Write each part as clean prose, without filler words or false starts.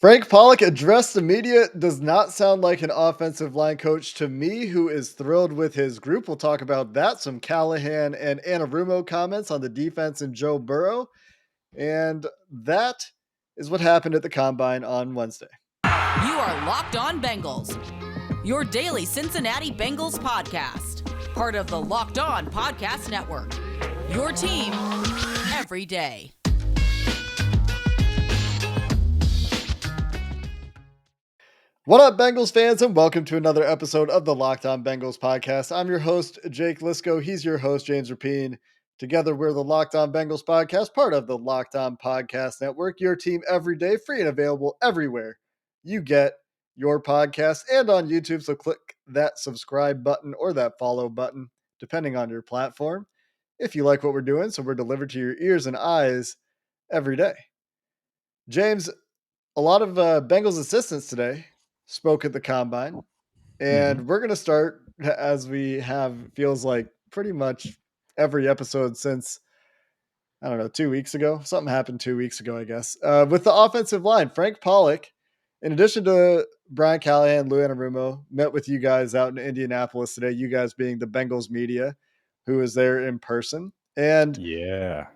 Frank Pollack addressed the media. Does not sound like an offensive line coach to me, who is thrilled with his group. We'll talk about that. Some Callahan and Anarumo comments on the defense and Joe Burrow. And that is what happened at the Combine on Wednesday. You are Locked On Bengals, your daily Cincinnati Bengals podcast. Part of the Locked On Podcast Network, your team every day. What up, Bengals fans, and welcome to another episode of the Locked On Bengals podcast. I'm your host, Jake Lisco. He's your host, James Rapine. Together, we're the Locked On Bengals podcast, part of the Locked On Podcast Network, your team every day, free and available everywhere you get your podcast and on YouTube. So click that subscribe button or that follow button, depending on your platform, if you like what we're doing. So we're delivered to your ears and eyes every day. James, a lot of Bengals assistants today spoke at the Combine, and we're going to start, as we have, feels like pretty much every episode since, I don't know, 2 weeks ago. Something happened 2 weeks ago, I guess, with the offensive line. Frank Pollack, in addition to Brian Callahan, Lou Anarumo, met with you guys out in Indianapolis today, you guys being the Bengals media who was there in person. And yeah,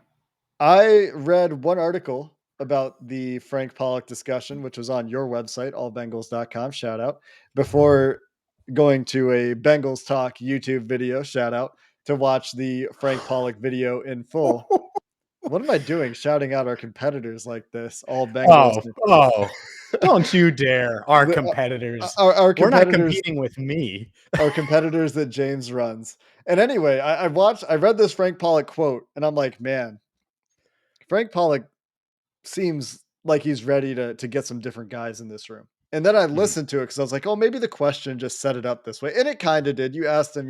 I read one article about the Frank Pollack discussion, which was on your website, allbengals.com, shout out, before going to a Bengals Talk YouTube video, shout out, to watch the Frank Pollack video in full. What am I doing shouting out our competitors like this? All Bengals. Don't you dare. Our competitors. Our competitors. We're not competing with me. Our competitors that James runs. And anyway, I read this Frank Pollack quote, and I'm like, man, Frank Pollack seems like he's ready to get some different guys in this room. And then I listened to it because I was like, oh, maybe the question just set it up this way. And it kind of did. You asked him,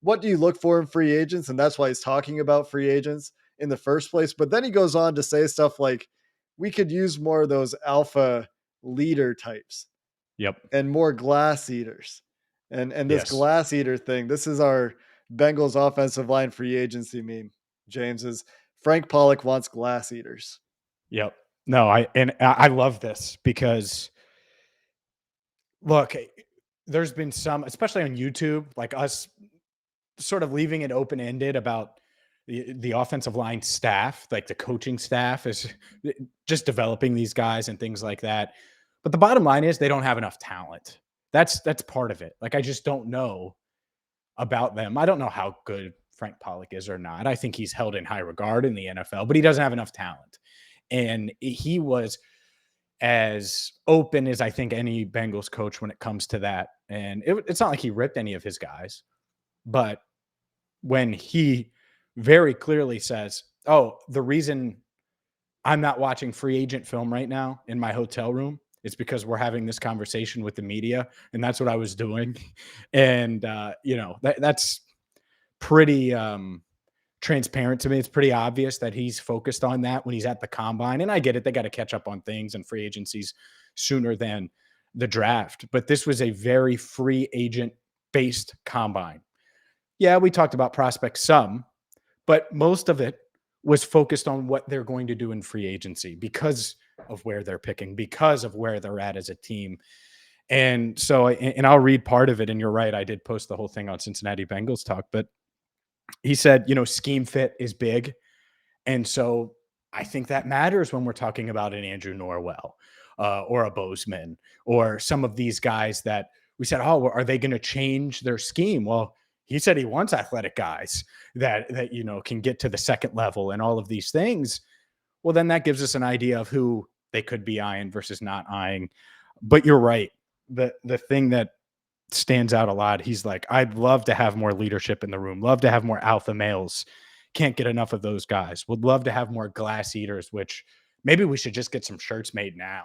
what do you look for in free agents? And that's why he's talking about free agents in the first place. But then he goes on to say stuff like, we could use more of those alpha leader types. Yep. And more glass eaters. And this glass eater thing, this is our Bengals offensive line free agency meme, James, is Frank Pollack wants glass eaters. Yep. No, I love this because, look, there's been some, especially on YouTube, like us sort of leaving it open-ended about the offensive line staff, like the coaching staff is just developing these guys and things like that. But the bottom line is they don't have enough talent. That's part of it. Like, I just don't know about them. I don't know how good Frank Pollack is or not. I think he's held in high regard in the NFL, but he doesn't have enough talent. And he was as open as I think any Bengals coach when it comes to that. And it's not like he ripped any of his guys, but when he very clearly says, oh, the reason I'm not watching free agent film right now in my hotel room is because we're having this conversation with the media. And that's what I was doing. And, that's pretty transparent to me. It's pretty obvious that he's focused on that when he's at the Combine. And I get it. They got to catch up on things and free agencies sooner than the draft. But this was a very free agent based Combine. Yeah, we talked about prospects some, but most of it was focused on what they're going to do in free agency because of where they're picking, because of where they're at as a team. And so, and I'll read part of it. And you're right, I did post the whole thing on Cincinnati Bengals Talk, but he said, scheme fit is big. And so I think that matters when we're talking about an Andrew Norwell or a Bozeman or some of these guys that we said, oh, are they going to change their scheme? Well, he said he wants athletic guys that can get to the second level and all of these things. Well, then that gives us an idea of who they could be eyeing versus not eyeing. But you're right. The thing that stands out a lot, he's like, I'd love to have more leadership in the room, love to have more alpha males. Can't get enough of those guys. Would love to have more glass eaters, which maybe we should just get some shirts made now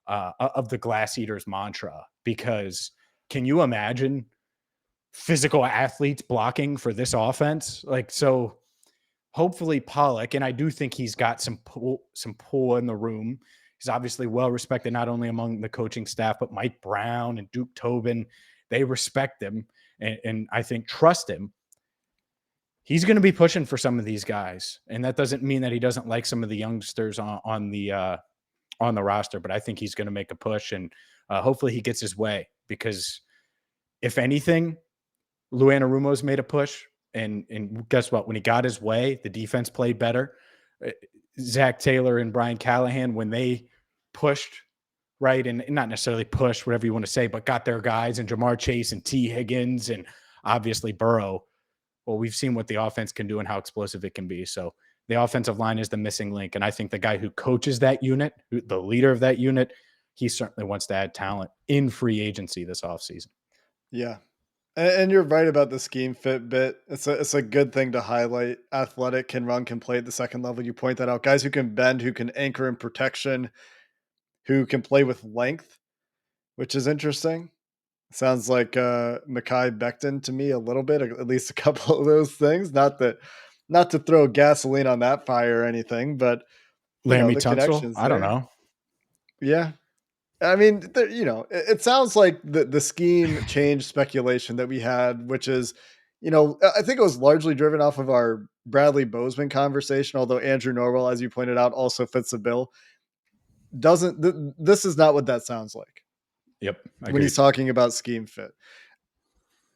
of the glass eaters mantra, because can you imagine physical athletes blocking for this offense? Like, so hopefully Pollack, and I do think he's got some pull in the room. He's obviously well respected, not only among the coaching staff, but Mike Brown and Duke Tobin. They respect him and I think trust him. He's going to be pushing for some of these guys. And that doesn't mean that he doesn't like some of the youngsters on the on the roster, but I think he's going to make a push, and hopefully he gets his way, because if anything, Lou Anarumo's made a push, and guess what? When he got his way, the defense played better. Zach Taylor and Brian Callahan, when they pushed, right, and not necessarily pushed, whatever you want to say, but got their guys, and Jamar Chase and T. Higgins and obviously Burrow, well, we've seen what the offense can do and how explosive it can be. So the offensive line is the missing link. And I think the guy who coaches that unit, the leader of that unit, he certainly wants to add talent in free agency this offseason. Yeah. And you're right about the scheme fit bit. It's a good thing to highlight. Athletic, can run, can play at the second level. You point that out. Guys who can bend, who can anchor in protection, who can play with length, which is interesting. Sounds like Mekhi Becton to me a little bit, at least a couple of those things. Not to throw gasoline on that fire or anything, but Laramie the Tunsil? connections I don't there. know. Yeah. I mean, it sounds like the scheme change speculation that we had, which is, I think it was largely driven off of our Bradley Bozeman conversation, although Andrew Norwell, as you pointed out, also fits the bill. This is not what that sounds like Yep. when he's Agreed. talking about scheme fit.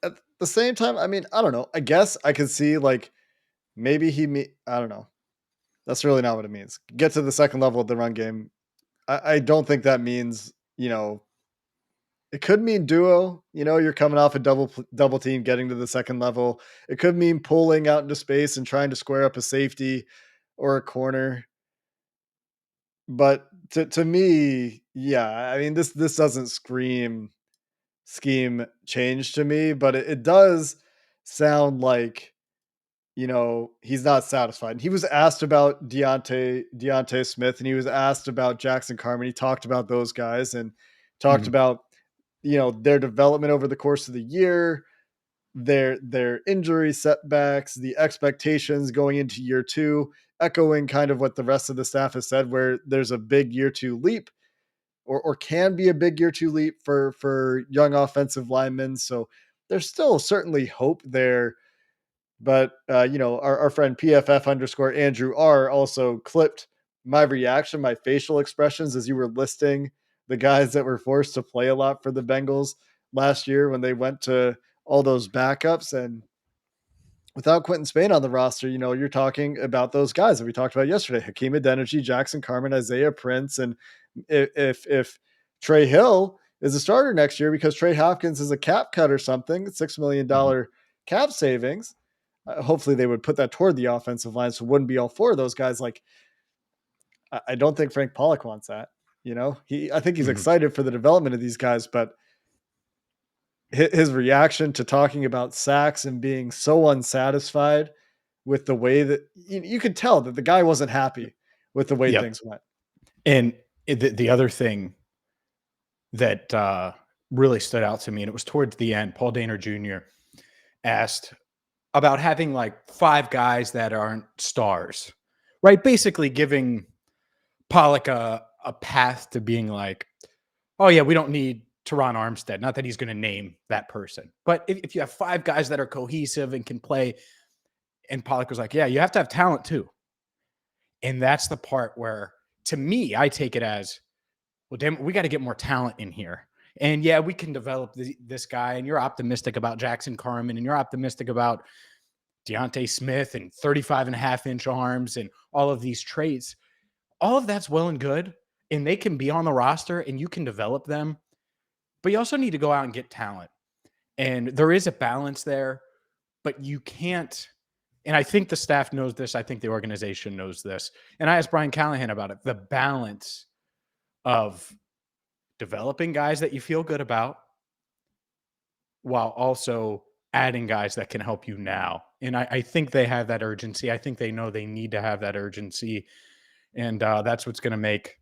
At the same time, I mean, I don't know. I guess I could see like maybe I don't know. That's really not what it means. Get to the second level of the run game. I don't think that means, it could mean duo. You're coming off a double team, getting to the second level. It could mean pulling out into space and trying to square up a safety or a corner. But to me, yeah, I mean, this doesn't scream scheme change to me, but it does sound like, he's not satisfied. And he was asked about Deontay Smith, and he was asked about Jackson Carman. He talked about those guys and talked Mhm. about, their development over the course of the year, their injury setbacks, the expectations going into year two, echoing kind of what the rest of the staff has said, where there's a big year two leap, or can be a big year two leap for young offensive linemen. So there's still certainly hope there. But our friend PFF underscore Andrew R also clipped my reaction, my facial expressions as you were listing the guys that were forced to play a lot for the Bengals last year when they went to all those backups. And without Quentin Spain on the roster, you're talking about those guys that we talked about yesterday: Hakeem Adeniji, Jackson Carman, Isaiah Prince. And if Trey Hill is a starter next year because Trey Hopkins is a cap cut or something, $6 million Mhm. cap savings, hopefully they would put that toward the offensive line. So it wouldn't be all four of those guys. Like, I don't think Frank Pollack wants that. I think he's Mhm. excited for the development of these guys, but his reaction to talking about sacks and being so unsatisfied with the way that you could tell that the guy wasn't happy with the way Yep. things went. And the other thing that really stood out to me, and it was towards the end, Paul Dehner Jr. asked about having like 5 guys that aren't stars, right? Basically giving Pollock a path to being like, oh yeah, we don't need Teron Armstead. Not that he's going to name that person, but if you have 5 guys that are cohesive and can play, and Pollock was like, yeah, you have to have talent too. And that's the part where, to me, I take it as, well, damn, we got to get more talent in here. And yeah, we can develop this guy. And you're optimistic about Jackson Carman, and you're optimistic about Deontay Smith and 35.5-inch arms and all of these traits. All of that's well and good. And they can be on the roster and you can develop them. But you also need to go out and get talent. And there is a balance there, but you can't. And I think the staff knows this. I think the organization knows this. And I asked Brian Callahan about it. The balance of developing guys that you feel good about while also adding guys that can help you now. And I think they have that urgency. I think they know they need to have that urgency. And that's what's going to make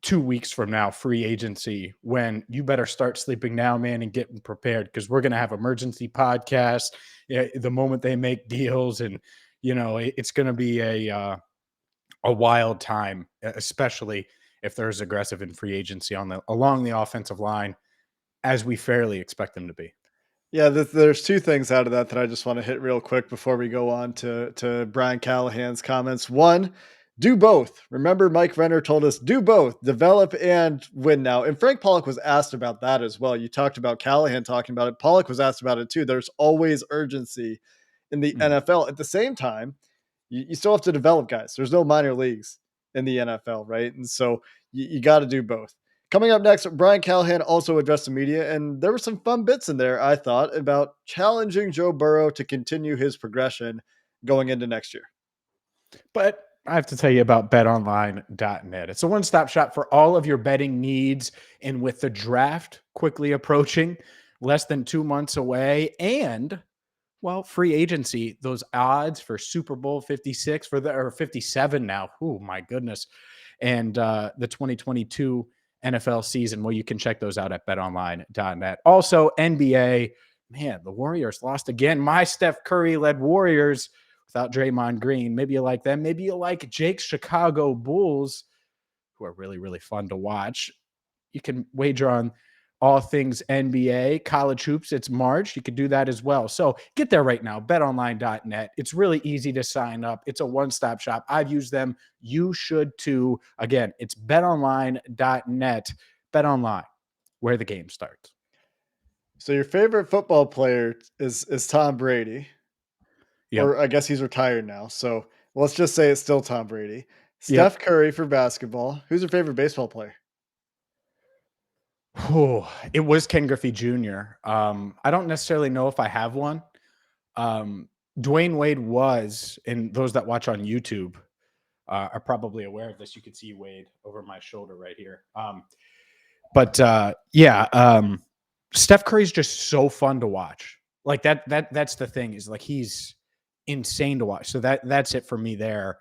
2 weeks from now free agency, when you better start sleeping now, man, and getting prepared, because we're going to have emergency podcasts the moment they make deals. And, it's going to be a wild time, especially if there's aggressive in free agency along the offensive line, as we fairly expect them to be. Yeah, there's two things out of that I just want to hit real quick before we go on to Brian Callahan's comments. One, Do both. Remember, Mike Renner told us do both, develop and win now. And Frank Pollack was asked about that as well. You talked about Callahan talking about it. Pollack was asked about it too. There's always urgency in the Mhm. NFL. At the same time, you still have to develop guys. There's no minor leagues in the NFL, right? And so you got to do both. Coming up next, Brian Callahan also addressed the media, and there were some fun bits in there, I thought, about challenging Joe Burrow to continue his progression going into next year. But I have to tell you about betonline.net. It's a one-stop shop for all of your betting needs. And with the draft quickly approaching, less than 2 months away, and well, free agency, those odds for Super Bowl 56 or 57 now. Oh my goodness. And the 2022 NFL season. Well, you can check those out at betonline.net. Also, NBA, man, the Warriors lost again. My Steph Curry led Warriors without Draymond Green. Maybe you like them. Maybe you like Jake's Chicago Bulls, who are really, really fun to watch. You can wager on all things NBA, college hoops. It's March. You could do that as well. So get there right now, betonline.net. It's really easy to sign up. It's a one-stop shop. I've used them. You should too. Again, it's betonline.net. BetOnline, where the game starts. So your favorite football player is Tom Brady, Yep. or I guess he's retired now. So let's just say it's still Tom Brady. Yep. Steph Curry for basketball. Who's your favorite baseball player? Oh, it was Ken Griffey Jr. I don't necessarily know if I have one. Dwayne Wade was, and those that watch on YouTube are probably aware of this. You can see Wade over my shoulder right here. Steph Curry's just so fun to watch. Like that's the thing, is like he's insane to watch. So that's it for me there.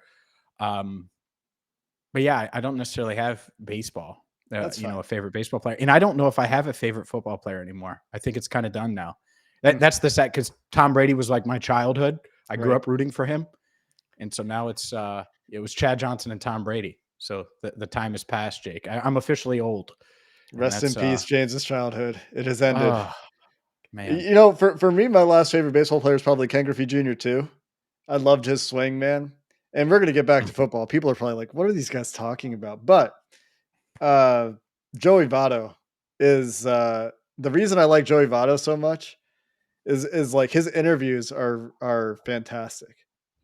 But yeah, I don't necessarily have baseball, That's fine. a favorite baseball player. And I don't know if I have a favorite football player anymore. I think it's kind of done now. Mm. That's the set, because Tom Brady was like my childhood. I grew Right. up rooting for him. And so now it was Chad Johnson and Tom Brady. So the time has passed, Jake. I'm officially old. And Rest in that's peace, James's childhood. It has ended. oh man. For me, my last favorite baseball player is probably Ken Griffey Jr. too. I loved his swing, man. And we're gonna get back to Mhm. football. People are probably like, "What are these guys talking about?" But uh, Joey Votto is the reason I like Joey Votto so much is like his interviews are fantastic.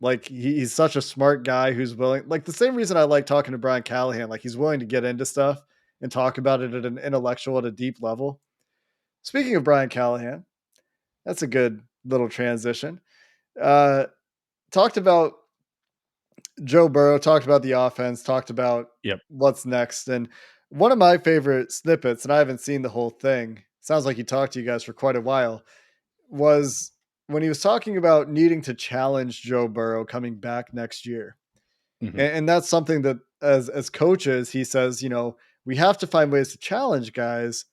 Like he's such a smart guy who's willing, like the same reason I like talking to Brian Callahan, like he's willing to get into stuff and talk about it at an intellectual, at a deep level. Speaking of Brian Callahan, that's a good little transition. Uh, Talked about Joe Burrow, talked about the offense, talked about Yep. what's next. And one of my favorite snippets, and I haven't seen the whole thing, sounds like he talked to you guys for quite a while, was when he was talking about needing to challenge Joe Burrow coming back next year. Mhm. And that's something that as coaches, he says, we have to find ways to challenge guys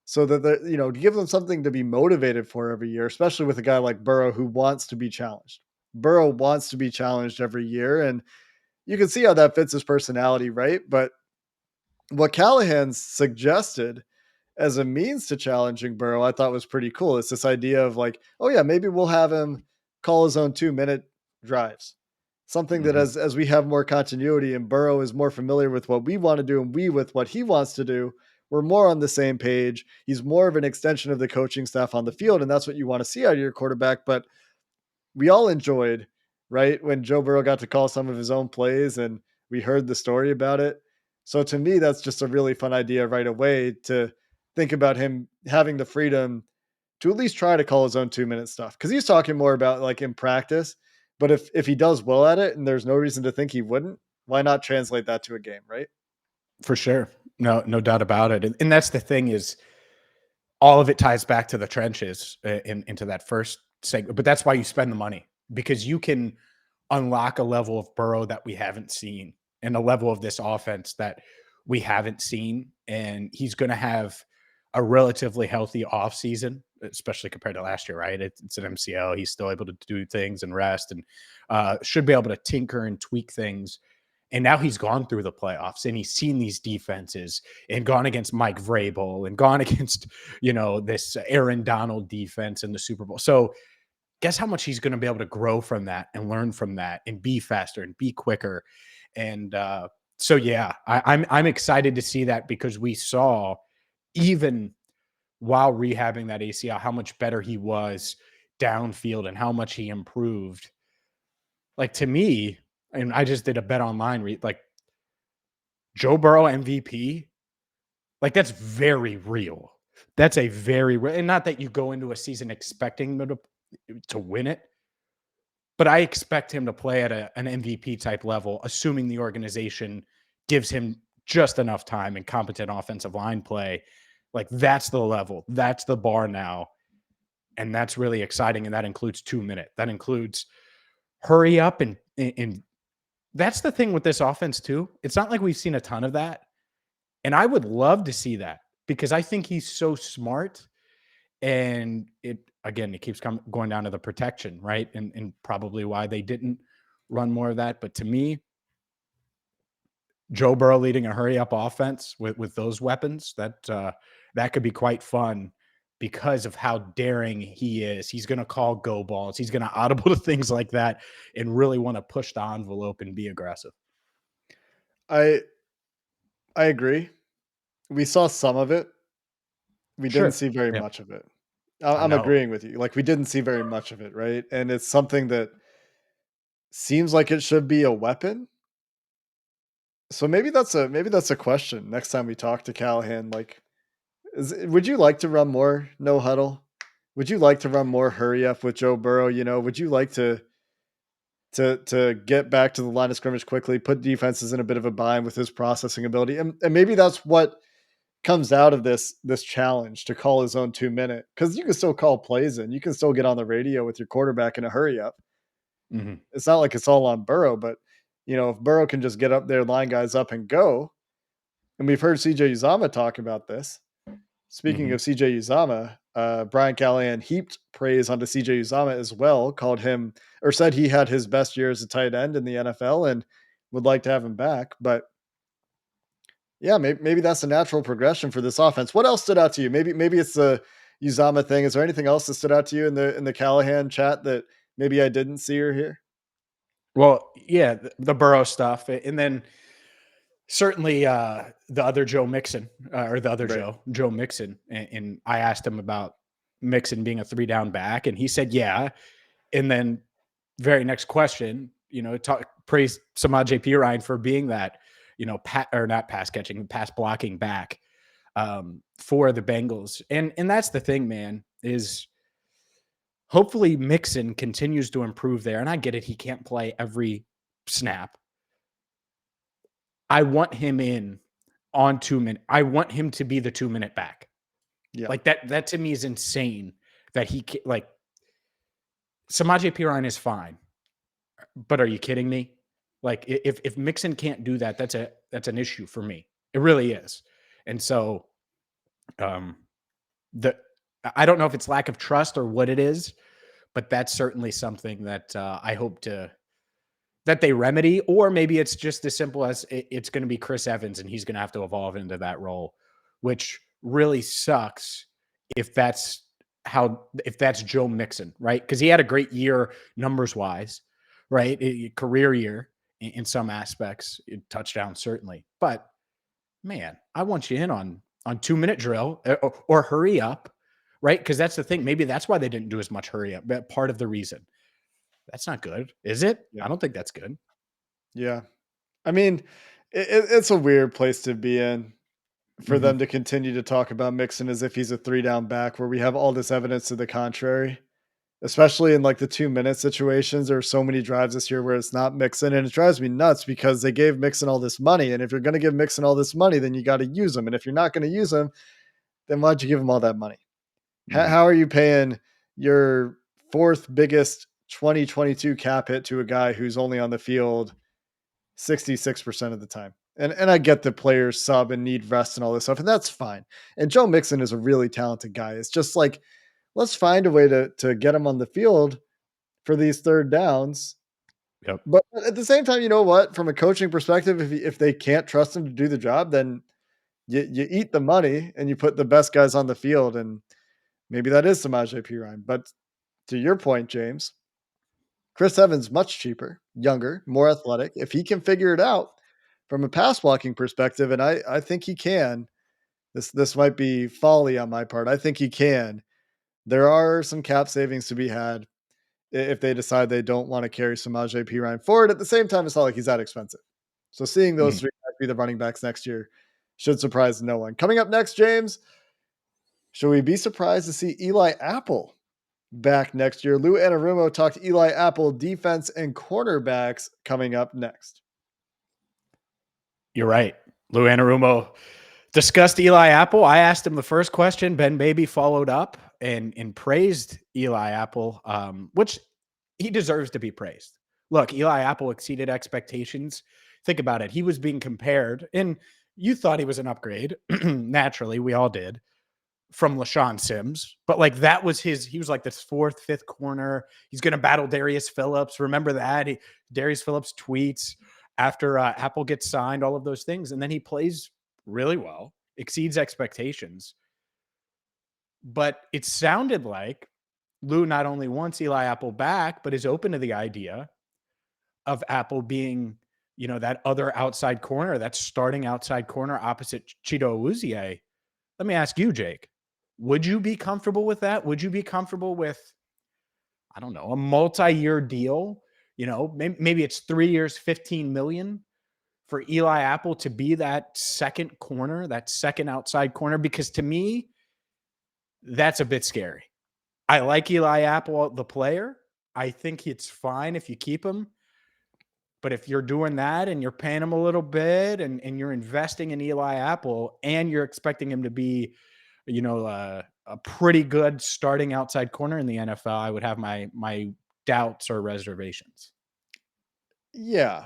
so that to give them something to be motivated for every year, especially with a guy like Burrow who wants to be challenged. Burrow wants to be challenged every year, and you can see how that fits his personality, right? But what Callahan suggested as a means to challenging Burrow, I thought was pretty cool. It's this idea of like, oh yeah, maybe we'll have him call his own 2-minute drives. Something that Mhm. as we have more continuity and Burrow is more familiar with what we want to do and we with what he wants to do, we're more on the same page. He's more of an extension of the coaching staff on the field, and that's what you want to see out of your quarterback. But we all enjoyed, right, when Joe Burrow got to call some of his own plays and we heard the story about it. So to me, that's just a really fun idea right away, to think about him having the freedom to at least try to call his own 2-minute stuff. Cause he's talking more about like in practice, but if he does well at it and there's no reason to think he wouldn't, why not translate that to a game, right? For sure. No doubt about it. And that's the thing, is all of it ties back to the trenches into that first segment. But that's why you spend the money, because you can unlock a level of Burrow that we haven't seen, and a level of this offense that we haven't seen. And he's going to have a relatively healthy offseason, especially compared to last year, right? It's an MCL. He's still able to do things and rest, and should be able to tinker and tweak things. And now he's gone through the playoffs and he's seen these defenses and gone against Mike Vrabel and gone against, this Aaron Donald defense in the Super Bowl. So guess how much he's going to be able to grow from that and learn from that and be faster and be quicker. And so, yeah, I'm excited to see that because we saw even while rehabbing that ACL how much better he was downfield and how much he improved. Like to me, and I just did a bet online read like Joe Burrow MVP. Like that's very real. That's a very real, and not that you go into a season expecting them to win it, but I expect him to play at an MVP type level, assuming the organization gives him just enough time and competent offensive line play. Like that's the level, that's the bar now. And that's really exciting. And that includes 2 minute. That includes hurry up and that's the thing with this offense too. It's not like we've seen a ton of that. And I would love to see that because I think he's so smart. And it keeps going down to the protection, right? And probably why they didn't run more of that. But to me, Joe Burrow leading a hurry up offense with those weapons, that could be quite fun because of how daring he is. He's going to call go balls. He's going to audible to things like that and really want to push the envelope and be aggressive. I agree. We saw some of it. We didn't Sure. see very Yeah. much of it. I I'm know. agreeing with you. Like we didn't see very much of it, right? And it's something that seems like it should be a weapon. So maybe that's a question next time we talk to Callahan. Like, would you like to run more no huddle? Would you like to run more hurry up with Joe Burrow? Would you like to get back to the line of scrimmage quickly, put defenses in a bit of a bind with his processing ability, and maybe that's what comes out of this challenge to call his own 2 minute because you can still call plays and you can still get on the radio with your quarterback in a hurry up. Mhm. It's not like it's all on Burrow, but if Burrow can just get up there, line guys up, and go, and we've heard CJ Uzama talk about this. Speaking Mhm. of CJ Uzama, Brian Callahan heaped praise onto CJ Uzama as well, called him or said he had his best year as a tight end in the NFL and would like to have him back. But yeah, maybe that's a natural progression for this offense. What else stood out to you? Maybe it's the Uzama thing. Is there anything else that stood out to you in the Callahan chat that maybe I didn't see or hear? Well, yeah, the Burrow stuff. And then certainly the other Joe Mixon or the other Right. Joe Mixon. And I asked him about Mixon being a 3 down back. And he said, yeah. And then very next question, praise Samaj P. Ryan for being that, or not pass catching, pass blocking back for the Bengals. And that's the thing, man, is hopefully Mixon continues to improve there. And I get it. He can't play every snap. I want him in on 2 minute. I want him to be the 2 minute back. Yeah. Like that to me is insane that like Samaje Perine is fine. But are you kidding me? Like if Mixon can't do that, that's an issue for me. It really is. And so um the I don't know if it's lack of trust or what it is, but that's certainly something that I hope that they remedy, or maybe it's just as simple as it's going to be Chris Evans and he's going to have to evolve into that role, which really sucks if that's if that's Joe Mixon, right? Because he had a great year numbers wise, right? Career year in some aspects, touchdown certainly, but man, I want you in on 2 minute drill or hurry up, right? Because that's the thing. Maybe that's why they didn't do as much hurry up. But part of the reason that's not good, is it? Yeah. I don't think that's good. Yeah. I mean, it's a weird place to be in for Mhm. them to continue to talk about Mixon as if he's a 3 down back where we have all this evidence to the contrary, especially in like the 2 minute situations. There are so many drives this year where it's not Mixon, and it drives me nuts because they gave Mixon all this money. And if you're going to give Mixon all this money, then you got to use him. And if you're not going to use him, then why'd you give him all that money? Mhm. How are you paying your fourth biggest 2022 cap hit to a guy who's only on the field 66% of the time? And I get the players sub and need rest and all this stuff, and that's fine. And Joe Mixon is a really talented guy. It's just like, let's find a way to get him on the field for these third downs. Yep. But at the same time, you know what? From a coaching perspective, if they can't trust him to do the job, then you eat the money and you put the best guys on the field. And maybe that is Samaje Perine. But to your point, James, Chris Evans, much cheaper, younger, more athletic. If he can figure it out from a pass blocking perspective, and I think he can, this might be folly on my part. I think he can. There are some cap savings to be had if they decide they don't want to carry Samaje Perine forward. At the same time, it's not like he's that expensive. So seeing those three be the running backs next year should surprise no one. Coming up next, James, should we be surprised to see Eli Apple back next year? Lou Anarumo talked Eli Apple defense and cornerbacks coming up next. You're right. Lou Anarumo discussed Eli Apple. I asked him the first question. Ben Baby followed up and praised Eli Apple, which he deserves to be praised. Look, Eli Apple exceeded expectations. Think about it. He was being compared, and you thought he was an upgrade. Naturally, we all did, from LaShawn Sims. But like that was he was like this fourth, fifth corner. He's going to battle Darius Phillips. Remember that? Darius Phillips tweets after Apple gets signed, all of those things. And then he plays really well, exceeds expectations. But it sounded like Lou not only wants Eli Apple back, but is open to the idea of Apple being, that other outside corner, that starting outside corner opposite Chido Awuzie. Let me ask you, Jake, would you be comfortable with that? Would you be comfortable with, I don't know, a multi-year deal? Maybe it's 3 years, $15 million for Eli Apple to be that second corner, that second outside corner, because to me, that's a bit scary. I like Eli Apple, the player. I think it's fine if you keep him. But if you're doing that and you're paying him a little bit and you're investing in Eli Apple and you're expecting him to be, a pretty good starting outside corner in the NFL, I would have my doubts or reservations. Yeah,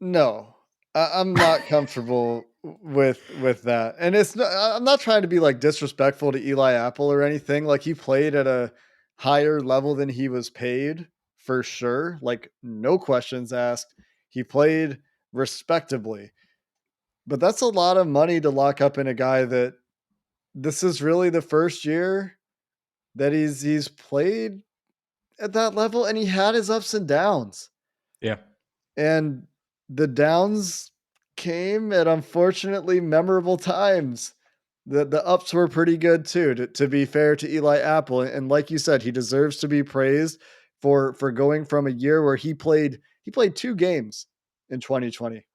no, I'm not comfortable with that. And I'm not trying to be like disrespectful to Eli Apple or anything. Like he played at a higher level than he was paid for sure. Like no questions asked. He played respectably, but that's a lot of money to lock up in a guy that this is really the first year that he's played at that level, and he had his ups and downs. Yeah. And the downs came at unfortunately memorable times. The ups were pretty good too, to be fair to Eli Apple. And like you said, he deserves to be praised for going from a year where he played 2 games in 2020.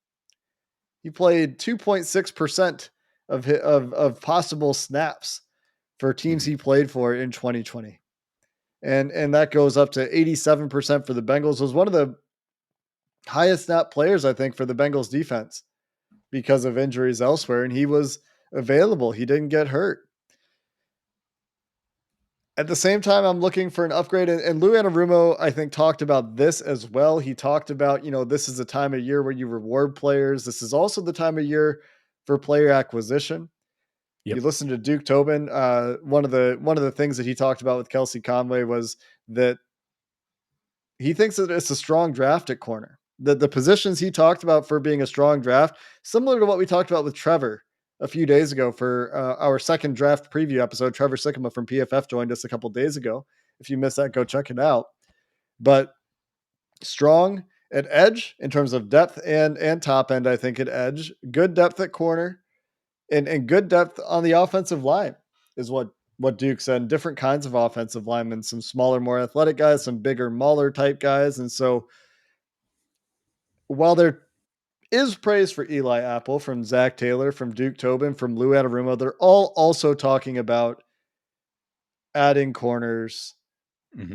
He played 2.6% of possible snaps for teams he played for in 2020. And that goes up to 87% for the Bengals. It was one of the highest snap players, I think, for the Bengals defense because of injuries elsewhere. And he was available. He didn't get hurt. At the same time, I'm looking for an upgrade. And Lou Anarumo, I think, talked about this as well. He talked about, this is a time of year where you reward players. This is also the time of year for player acquisition. Yep. You listen to Duke Tobin. One of the things that he talked about with Kelsey Conway was that he thinks that it's a strong draft at corner. The positions he talked about for being a strong draft, similar to what we talked about with Trevor a few days ago for our second draft preview episode. Trevor Sikkema from PFF joined us a couple days ago. If you missed that, go check it out. But strong at edge in terms of depth and top end, I think at edge. Good depth at corner and good depth on the offensive line is what Duke said. Different kinds of offensive linemen, some smaller, more athletic guys, some bigger Mauler type guys. And so while there is praise for Eli Apple from Zach Taylor, from Duke Tobin, from Lou Anarumo, they're all also talking about adding corners,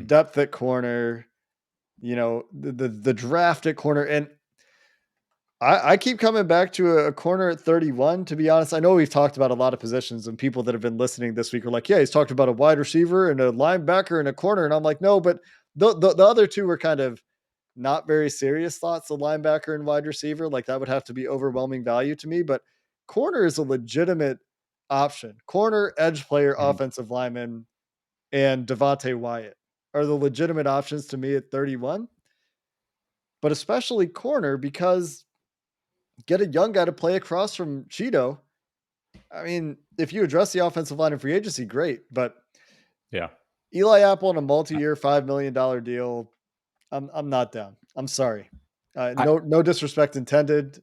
depth at corner, the draft at corner. And I keep coming back to a corner at 31, to be honest. I know we've talked about a lot of positions, and people that have been listening this week are like, yeah, he's talked about a wide receiver and a linebacker and a corner. And I'm like, no, but the other two were kind of not very serious thoughts, the linebacker and wide receiver. Like that would have to be overwhelming value to me, but corner is a legitimate option. Corner, edge player, offensive lineman, and Devontae Wyatt are the legitimate options to me at 31, but especially corner because get a young guy to play across from Cheeto. I mean, if you address the offensive line in free agency, great. But yeah, Eli Apple on a multi-year $5 million deal, I'm not down. I'm sorry. I, No disrespect intended.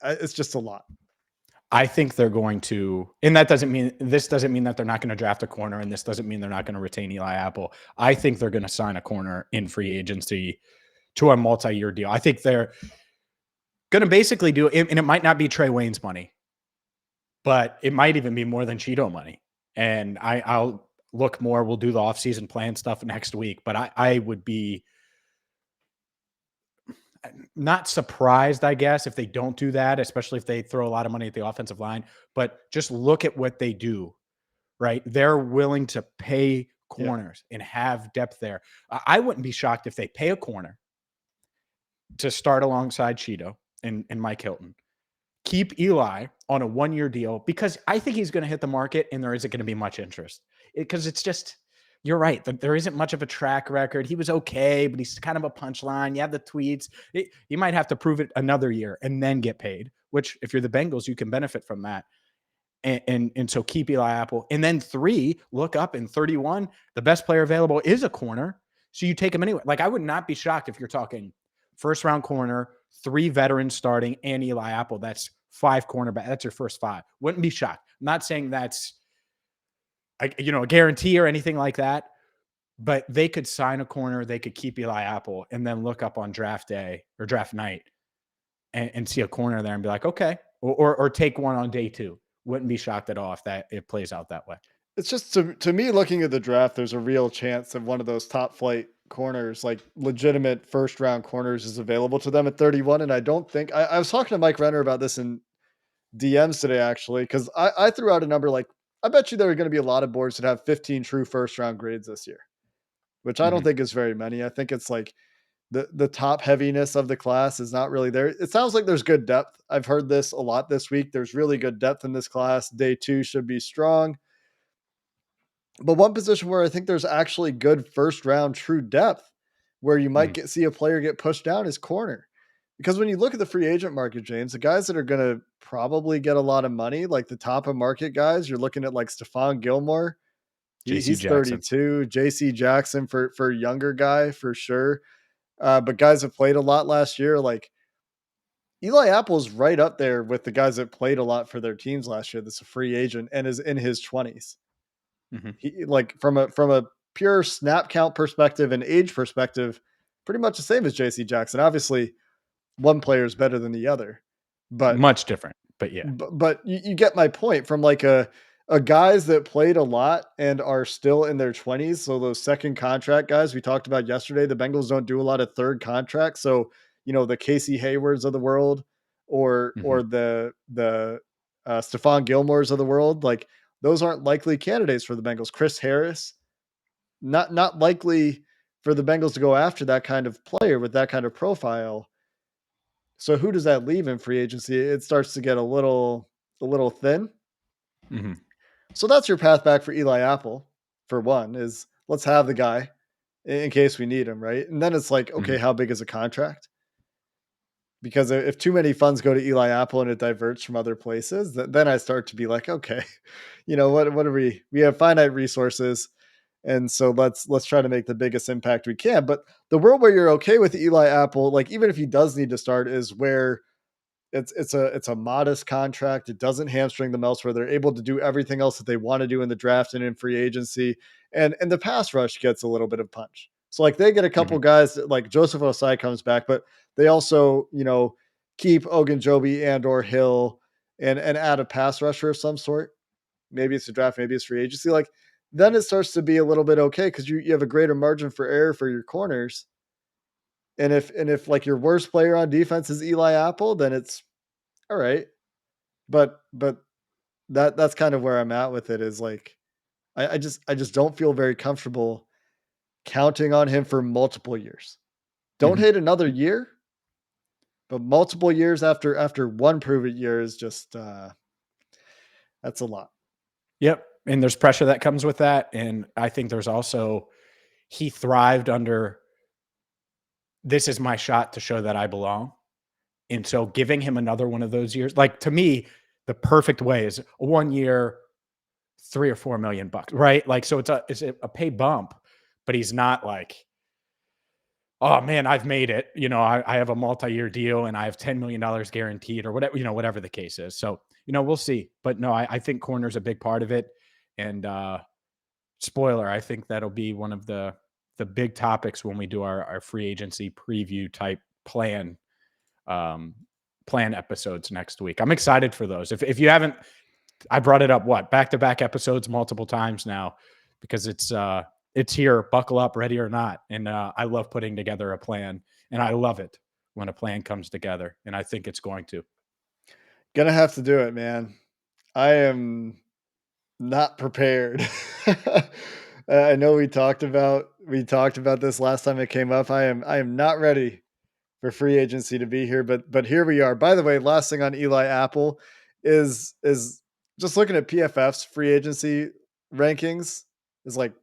It's just a lot. I think they're going to, and that doesn't mean that they're not going to draft a corner, and this doesn't mean they're not going to retain Eli Apple. I think they're going to sign a corner in free agency to a multi-year deal. I think they're going to basically do it, and it might not be Trey Wayne's money, but it might even be more than Cheeto money. And I'll look more. We'll do the offseason plan stuff next week, but I would be not surprised, I guess, if they don't do that, especially if they throw a lot of money at the offensive line. But just look at what they do, right? They're willing to pay corners and have depth there. I wouldn't be shocked if they pay a corner to start alongside Cheeto and Mike Hilton. Keep Eli on a 1-year deal because I think he's going to hit the market and there isn't going to be much interest. Because it's just, you're right. There isn't much of a track record. He was okay, but he's kind of a punchline. You have the tweets. You might have to prove it another year and then get paid, which if you're the Bengals, you can benefit from that. And so keep Eli Apple. And then 3, look up in 31, the best player available is a corner. So you take him anyway. Like I would not be shocked if you're talking first round corner, 3 veterans starting, and Eli Apple. That's 5 cornerback. That's your first 5. Wouldn't be shocked. I'm not saying that's a guarantee or anything like that, but they could sign a corner. They could keep Eli Apple and then look up on draft day or draft night and see a corner there and be like, okay, or take one on day 2. Wouldn't be shocked at all if that it plays out that way. It's just to me, looking at the draft, there's a real chance that one of those top flight corners, like legitimate first round corners, is available to them at 31. And I don't think I was talking to Mike Renner about this in DMs today, actually, because I threw out a number like, I bet you there are going to be a lot of boards that have 15 true first round grades this year, which I don't think is very many. I think it's like the top heaviness of the class is not really there. It sounds like there's good depth. I've heard this a lot this week. There's really good depth in this class. Day 2 should be strong. But one position where I think there's actually good first round true depth where you might see a player get pushed down is corner. Because when you look at the free agent market, James, the guys that are going to probably get a lot of money, like the top of market guys, you're looking at like Stephon Gilmore. He's 32. JC Jackson for a younger guy for sure. But guys that played a lot last year, like Eli Apple's right up there with the guys that played a lot for their teams last year. That's a free agent and is in his 20s. He, like from a pure snap count perspective and age perspective, pretty much the same as JC Jackson. Obviously, one player is better than the other, but Much different. But yeah. But you get my point from like a guys that played a lot and are still in their 20s. So those second contract guys we talked about yesterday, the Bengals don't do a lot of third contracts. So, the Casey Haywards of the world or the Stephon Gilmores of the world, like those aren't likely candidates for the Bengals. Chris Harris, not likely for the Bengals to go after that kind of player with that kind of profile. So who does that leave in free agency? It starts to get a little thin. So that's your path back for Eli Apple. For one, is let's have the guy in case we need him, right? And then it's like, okay, how big is a contract? Because if too many funds go to Eli Apple and it diverts from other places, then I start to be like, okay, what are we have finite resources. And so let's try to make the biggest impact we can. But the world where you're okay with Eli Apple, like even if he does need to start, is where it's a modest contract. It doesn't hamstring them elsewhere. They're able to do everything else that they want to do in the draft and in free agency. And the pass rush gets a little bit of punch. So like they get a couple guys that, like Joseph Osai comes back, but they also, keep Ogunjobi and or Hill and add a pass rusher of some sort. Maybe it's a draft, maybe it's free agency. Like then it starts to be a little bit okay because you have a greater margin for error for your corners. And if like your worst player on defense is Eli Apple, then it's all right. But that's kind of where I'm at with it, is like I just don't feel very comfortable counting on him for multiple years. Don't hate another year, but multiple years after one proven year is just that's a lot. Yep. And there's pressure that comes with that. And I think there's also, he thrived under, this is my shot to show that I belong. And so giving him another one of those years, like to me, the perfect way is a 1 year, $3 or $4 million, right? Like, so it's a pay bump, but he's not like Oh man, I've made it. I have a multi-year deal and I have $10 million guaranteed or whatever, whatever the case is. So, we'll see. But no, I think corner's a big part of it. And spoiler, I think that'll be one of the big topics when we do our free agency preview type um plan episodes next week. I'm excited for those. If you haven't, I brought it up back to back episodes multiple times now because it's here, buckle up, ready or not. And I love putting together a plan, and I love it when a plan comes together, and I think it's going to. Gonna have to do it, man. I am not prepared. I know we talked about this last time it came up. I am not ready for free agency to be here, but here we are. By the way, last thing on Eli Apple is just looking at PFF's free agency rankings is like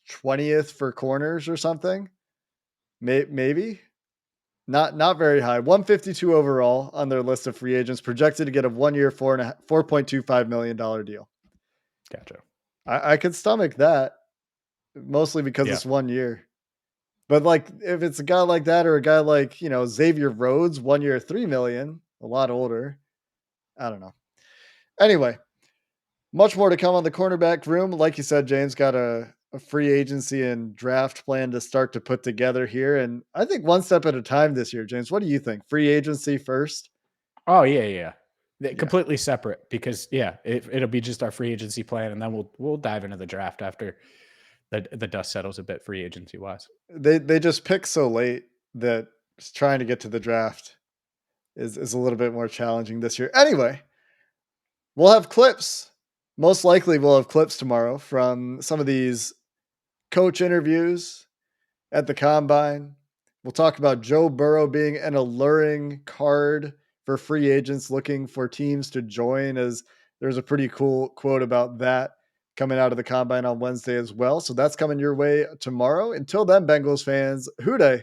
20th for corners or something. Maybe not very high. 152 overall on their list of free agents, projected to get a 1 year, $4.25 million deal. Gotcha. I could stomach that, mostly because Yeah. it's 1 year. But like, if it's a guy like that or a guy like Xavier Rhodes, 1 year, $3 million, a lot older. I don't know. Anyway, much more to come on the cornerback room. Like you said, James got a free agency and draft plan to start to put together here, and I think one step at a time this year. James, what do you think? Free agency first? Oh yeah, yeah. Yeah. Completely separate because it'll be just our free agency plan, and then we'll dive into the draft after the dust settles a bit free agency wise. They just pick so late that trying to get to the draft is a little bit more challenging this year. Anyway, we'll have clips. Most likely we'll have clips tomorrow from some of these coach interviews at the combine. We'll talk about Joe Burrow being an alluring card for free agents looking for teams to join, as there's a pretty cool quote about that coming out of the combine on Wednesday as well. So that's coming your way tomorrow. Until then, Bengals fans, hoo day.